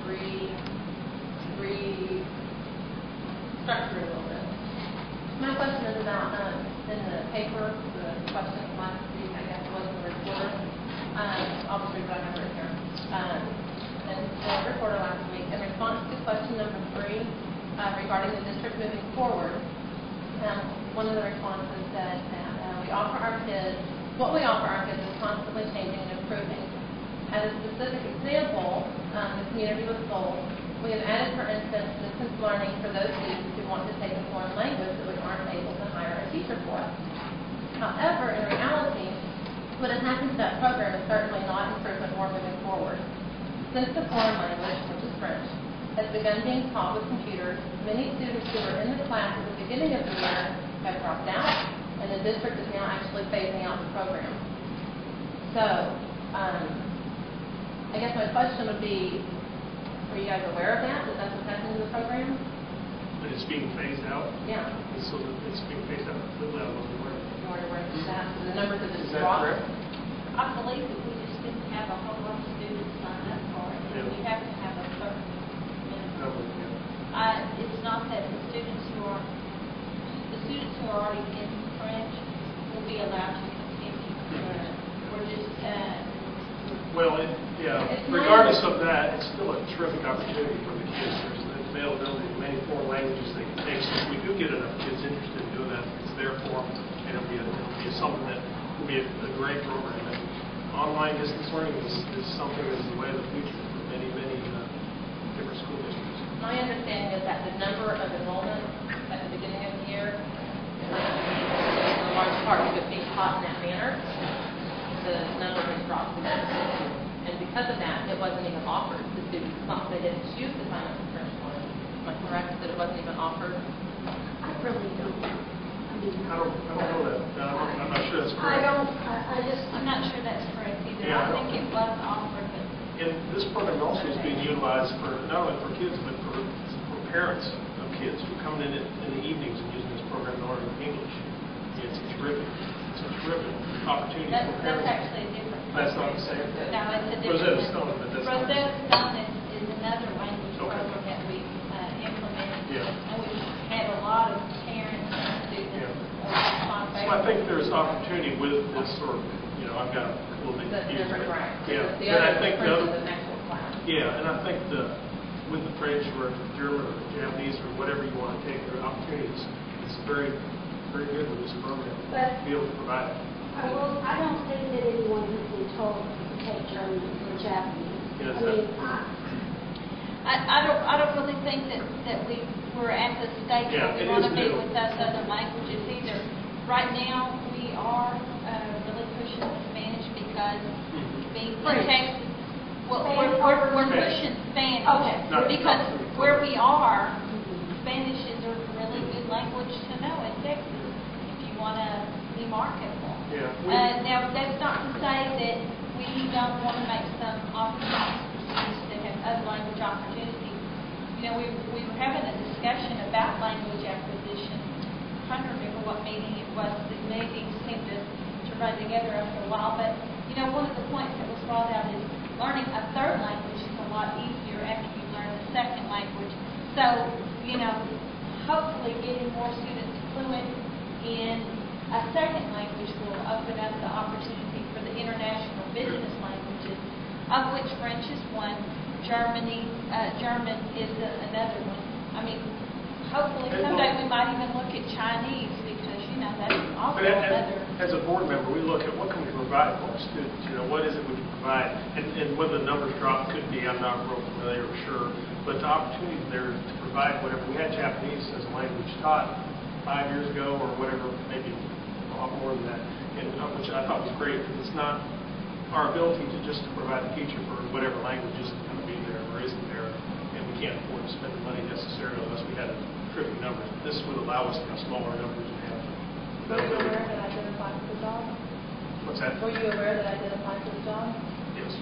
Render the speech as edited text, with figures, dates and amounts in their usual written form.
restructure it a little bit. My question is about in the paper, the question last week, I guess, was the reporter. I'll just read what I remember it here. And the reporter last week, in response to question number 3 regarding the district moving forward, one of the responses said that what we offer our kids is constantly changing and improving. As a specific example, the community was told, we have added, for instance, distance learning for those students who want to take a foreign language that we aren't able to hire a teacher for. However, in reality, what has happened to that program is certainly not improvement or moving forward. Since the foreign language, which is French, has begun being taught with computers, many students who were in the class at the beginning of the year have dropped out, and the district is now actually phasing out the program. So, I guess my question would be, are you guys aware of that that's what's happening to the program? That it's being phased out? Yeah. So that it's being phased out completely. I wasn't aware of that. You weren't aware of that? So the numbers have just Is that dropped? correct? I believe that we just didn't have a whole lot of students sign up for it, and we have to have a certain minimum. It's not that the students who are already in French will be allowed to continue. We're just well, regardless of that, it's still a terrific opportunity for the kids. There's the availability of many foreign languages they can take. So if we do get enough kids interested in doing that, it's there for them, and it'll be something that will be a great program. And online distance learning is something that's the way of the future for many different school districts. My understanding is that the number of enrollments at the beginning of the year, in a large part of it being taught in that manner, the number has dropped significantly. And because of that, it wasn't even offered to students. They didn't choose to sign up for French one. Am I correct that it wasn't even offered? I really don't. I don't know that. I'm not sure that's correct. I'm not sure that's correct either. Yeah, I think it was offered, but and this program also is being utilized for not only for kids, but for parents of kids who come in the evenings and using this program to learn English. It's a terrific opportunity for parents. that's actually a different program. That's not the same? No, it's a different Rosetta Stone, but that's not the Rosetta same. Stone is another language Okay. program that we implemented. Yeah. And we had a lot of parents and students respond So I think there's opportunity with this sort of, I've got a little bit That's confused different, there. right? Yeah. The And I other think French is an actual class. yeah, and I think with the French or the German or the Japanese or whatever you want to take, there are opportunities. It's very, very good with this program to be able to provide it. I don't think that anyone has been told to take German or Japanese. Yes, I don't really think that we're at the stage Yeah, where we it want is to be new. with those other languages either. Right now, we are really pushing the Spanish because being in Texas, well, we're pushing Spanish because where we are, Spanish is a really good language to know in Texas if you want to be marketable. Yeah. Now, that's not to say that we don't want to make some opportunities for students that have other language opportunities. We were having a discussion about language acquisition. I'm trying to remember what meeting it was. The meetings seemed to run together after a while. But, one of the points that was brought out is learning a third language is a lot easier after you learn the second language. So, hopefully getting more students fluent in a second language will open up the opportunity for the international business languages, of which French is one, German is another one. I mean, hopefully someday we might even look at Chinese because, that's also another. As a board member, we look at what can we provide for our students. What is it we can provide? And whether the numbers drop could be, I'm not real familiar or sure, but the opportunity there to provide whatever. We had Japanese as a language taught 5 years ago or whatever, maybe a lot more than that, and which I thought was great because it's not our ability to just provide a teacher for whatever language isn't going to be there or isn't there, and we can't afford to spend the money necessarily unless we had terrific numbers. This would allow us to have smaller numbers and have. Were you aware that I did apply for the job? What's that? Were you aware that I did apply for the job? Yes.